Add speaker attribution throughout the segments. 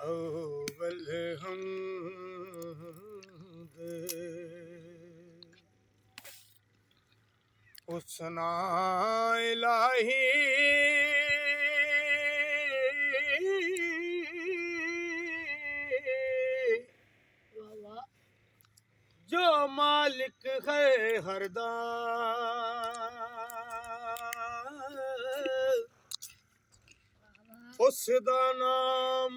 Speaker 1: अव्वल हमद उसना इलाही जो मालिक है हरदा उसदा नाम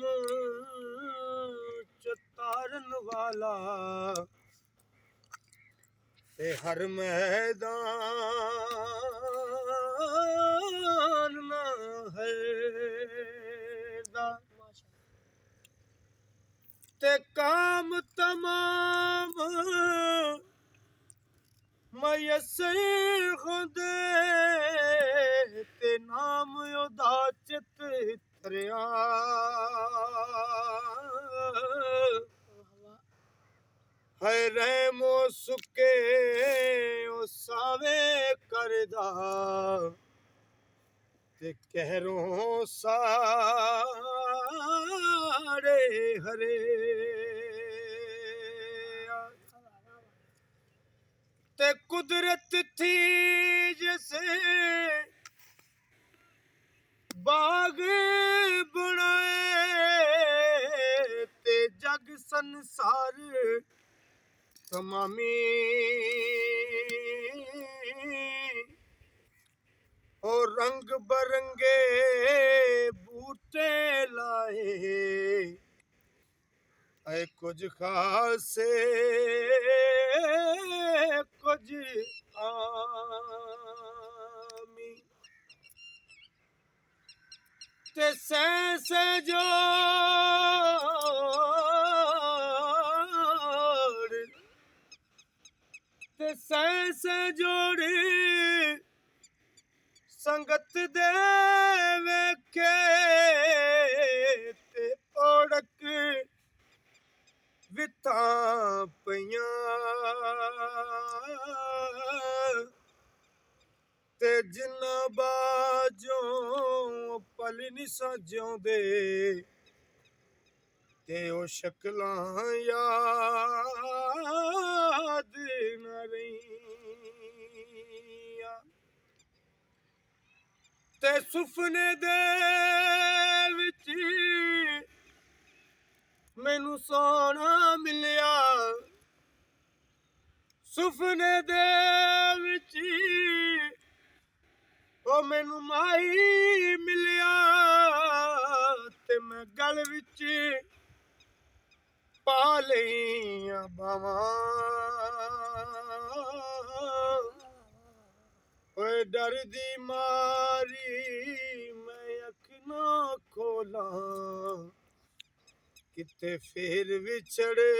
Speaker 1: चतारन वाला ते हर मैदान ना है ते काम तमाम मयसर खुदे ते नाम ओदा चित तरिया है रहमो सुके ओ सावे करदा ते कहरों सारे हरे ते कुदरत थी जैसे बाग बनाए ते जग संसार तमामी और रंग बरंगे बूटे लाए ऐ कुछ खासे कुछ आमी ते से जोड़ ते से जोड़ संगत दे वेखे ते ओड़क विता पइयां ते जिन्ना बाजों पल नी साजोंदे ते ओ शक्लां याद न रहियां ते सुपने दे विच मैनू सोना मिलिया सुपने दे विच ओ मैनू माई मिलिया ते मैं गल विच पा लईयां बावां ओए डर दी मारी मैं अख ना खोलां किते फिर विछड़े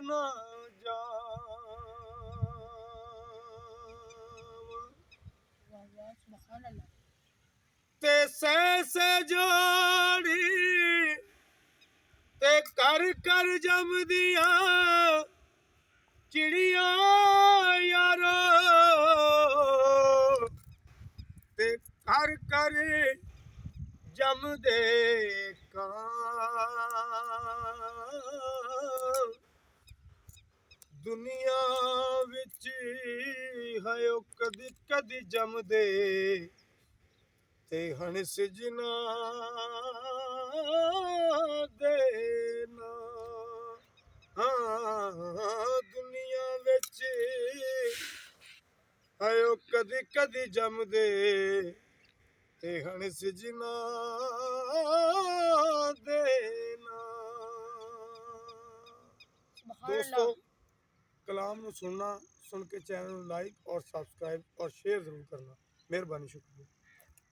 Speaker 1: ना ते से जोड़ी ते कर जम दिया चिड़िया यारो ते कर जम दे दुनिया विच है ओ कदी कदी जमदे ते हंस जिना देना दुनिया विच है ओ कदी कदी जमदे ते हंस जिना देना। दोस्तों कलाम ਨੂੰ सुनना सुन के चैनल लाइक और सब्सक्राइब और शेयर जरूर करना। मेहरबानी शुक्रिया।